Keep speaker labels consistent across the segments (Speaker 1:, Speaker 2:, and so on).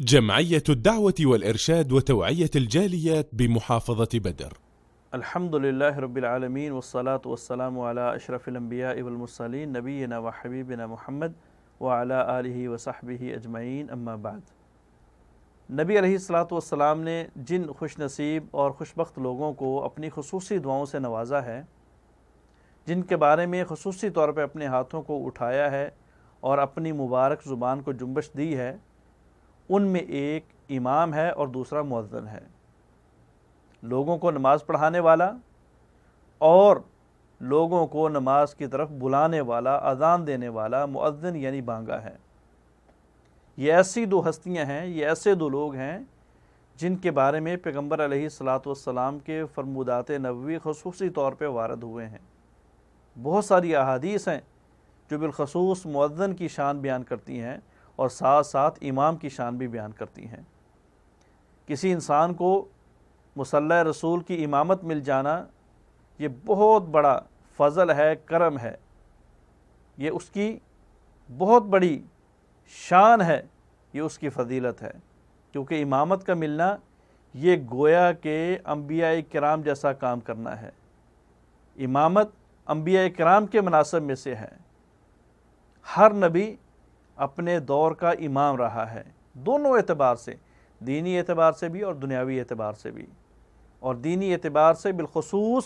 Speaker 1: جمعية الدعوة والإرشاد وتوعية الجاليات بمحافظة بدر.
Speaker 2: الحمد لله رب العالمين والصلاة والسلام على أشرف الأنبياء والمرسلين نبينا وحبيبنا محمد وعلى آلہ وصحبہ اجمعین اما بعد۔ نبی علیہ الصلاۃ والسلام نے جن خوش نصیب اور خوش بخت لوگوں کو اپنی خصوصی دعاؤں سے نوازا ہے، جن کے بارے میں خصوصی طور پہ اپنے ہاتھوں کو اٹھایا ہے اور اپنی مبارک زبان کو جنبش دی ہے، ان میں ایک امام ہے اور دوسرا مؤذن ہے۔ لوگوں کو نماز پڑھانے والا اور لوگوں کو نماز کی طرف بلانے والا، اذان دینے والا مؤذن یعنی بانگا ہے۔ یہ ایسی دو ہستیاں ہیں، یہ ایسے دو لوگ ہیں جن کے بارے میں پیغمبر علیہ الصلاۃ والسلام کے فرمودات نبوی خصوصی طور پہ وارد ہوئے ہیں۔ بہت ساری احادیث ہیں جو بالخصوص مؤذن کی شان بیان کرتی ہیں اور ساتھ ساتھ امام کی شان بھی بیان کرتی ہیں۔ کسی انسان کو مصلی رسول کی امامت مل جانا یہ بہت بڑا فضل ہے، کرم ہے، یہ اس کی بہت بڑی شان ہے، یہ اس کی فضیلت ہے، کیونکہ امامت کا ملنا یہ گویا کہ انبیاء کرام جیسا کام کرنا ہے۔ امامت انبیاء کرام کے مناصب میں سے ہے۔ ہر نبی اپنے دور کا امام رہا ہے، دونوں اعتبار سے، دینی اعتبار سے بھی اور دنیاوی اعتبار سے بھی۔ اور دینی اعتبار سے بالخصوص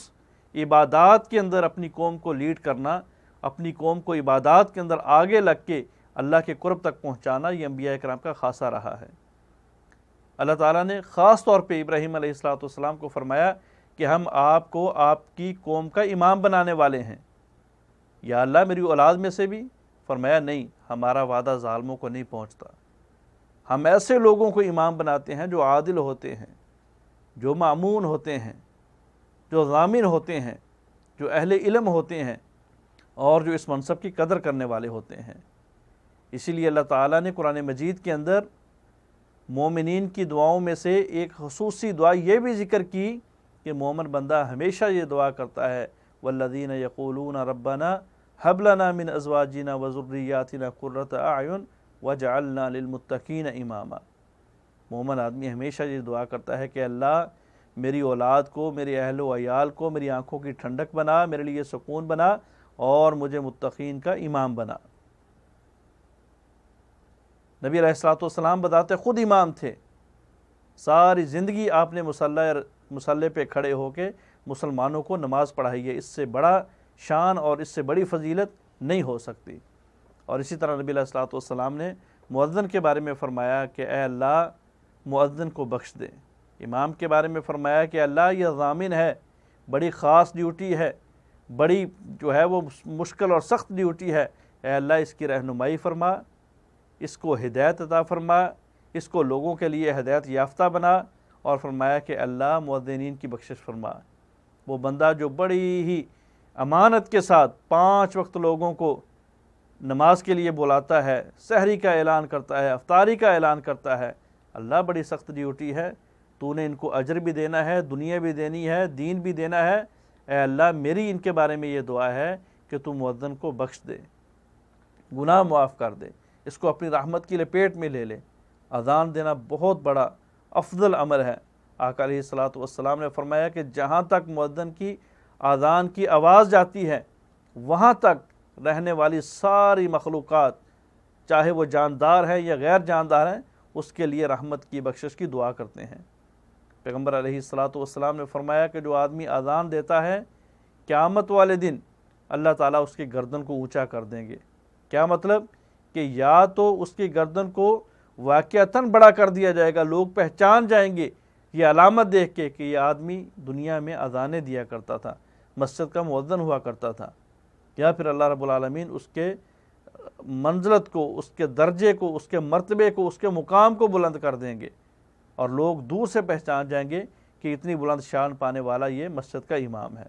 Speaker 2: عبادات کے اندر اپنی قوم کو لیڈ کرنا، اپنی قوم کو عبادات کے اندر آگے لگ کے اللہ کے قرب تک پہنچانا، یہ انبیاء کرام کا خاصہ رہا ہے۔ اللہ تعالیٰ نے خاص طور پہ ابراہیم علیہ السلام کو فرمایا کہ ہم آپ کو آپ کی قوم کا امام بنانے والے ہیں۔ یا اللہ میری اولاد میں سے بھی؟ فرمایا نہیں، ہمارا وعدہ ظالموں کو نہیں پہنچتا۔ ہم ایسے لوگوں کو امام بناتے ہیں جو عادل ہوتے ہیں، جو مامون ہوتے ہیں، جو ضامن ہوتے ہیں، جو اہل علم ہوتے ہیں اور جو اس منصب کی قدر کرنے والے ہوتے ہیں۔ اسی لیے اللہ تعالیٰ نے قرآن مجید کے اندر مومنین کی دعاؤں میں سے ایک خصوصی دعا یہ بھی ذکر کی کہ مومن بندہ ہمیشہ یہ دعا کرتا ہے والذین یقولون ربنا ھب لنا من ازواجنا وذریاتنا قرۃ اعین وجعلنا للمتقین اماما۔ مومن آدمی ہمیشہ یہ دعا کرتا ہے کہ اللہ میری اولاد کو، میرے اہل و عیال کو میری آنکھوں کی ٹھنڈک بنا، میرے لیے سکون بنا اور مجھے متقین کا امام بنا۔ نبی علیہ الصلوۃ والسلام بتاتے خود امام تھے، ساری زندگی آپ نے مصلی پہ کھڑے ہو کے مسلمانوں کو نماز پڑھائی ہے۔ اس سے بڑا شان اور اس سے بڑی فضیلت نہیں ہو سکتی۔ اور اسی طرح نبی علیہ الصلوۃ والسلام نے مؤذن کے بارے میں فرمایا کہ اے اللہ مؤذن کو بخش دے۔ امام کے بارے میں فرمایا کہ اللہ یہ ضامن ہے، بڑی خاص ڈیوٹی ہے، بڑی جو ہے وہ مشکل اور سخت ڈیوٹی ہے، اے اللہ اس کی رہنمائی فرما، اس کو ہدایت عطا فرما، اس کو لوگوں کے لیے ہدایت یافتہ بنا، اور فرمایا کہ اللہ مؤذنین کی بخشش فرما۔ وہ بندہ جو بڑی ہی امانت کے ساتھ 5 وقت لوگوں کو نماز کے لیے بلاتا ہے، سحری کا اعلان کرتا ہے، افطاری کا اعلان کرتا ہے، اللہ بڑی سخت ڈیوٹی ہے، تو نے ان کو اجر بھی دینا ہے، دنیا بھی دینی ہے، دین بھی دینا ہے، اے اللہ میری ان کے بارے میں یہ دعا ہے کہ تو مؤذن کو بخش دے، گناہ معاف کر دے، اس کو اپنی رحمت کی لپیٹ میں لے لے۔ اذان دینا بہت بڑا افضل عمل ہے۔ آقا علیہ الصلوۃ والسلام نے فرمایا کہ جہاں تک مؤذن کی اذان کی آواز جاتی ہے وہاں تک رہنے والی ساری مخلوقات، چاہے وہ جاندار ہیں یا غیر جاندار ہیں، اس کے لیے رحمت کی بخشش کی دعا کرتے ہیں۔ پیغمبر علیہ الصلوۃ والسلام نے فرمایا کہ جو آدمی اذان دیتا ہے قیامت والے دن اللہ تعالیٰ اس کی گردن کو اونچا کر دیں گے۔ کیا مطلب؟ کہ یا تو اس کی گردن کو واقعتاً بڑا کر دیا جائے گا، لوگ پہچان جائیں گے یہ علامت دیکھ کے کہ یہ آدمی دنیا میں اذانیں دیا کرتا تھا، مسجد کا مؤذن ہوا کرتا تھا، یا پھر اللہ رب العالمین اس کے منزلت کو، اس کے درجے کو، اس کے مرتبے کو، اس کے مقام کو بلند کر دیں گے، اور لوگ دور سے پہچان جائیں گے کہ اتنی بلند شان پانے والا یہ مسجد کا امام ہے۔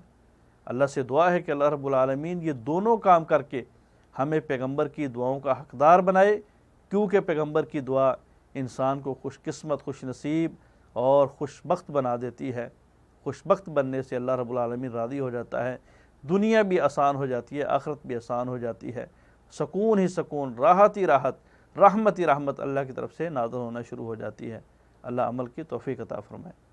Speaker 2: اللہ سے دعا ہے کہ اللہ رب العالمین یہ دونوں کام کر کے ہمیں پیغمبر کی دعاؤں کا حقدار بنائے، کیونکہ پیغمبر کی دعا انسان کو خوش قسمت، خوش نصیب اور خوش بخت بنا دیتی ہے۔ خوش بخت بننے سے اللہ رب العالمین راضی ہو جاتا ہے، دنیا بھی آسان ہو جاتی ہے، آخرت بھی آسان ہو جاتی ہے، سکون ہی سکون، راحت ہی راحت، رحمت ہی رحمت اللہ کی طرف سے نازل ہونا شروع ہو جاتی ہے۔ اللہ عمل کی توفیق عطا فرمائے۔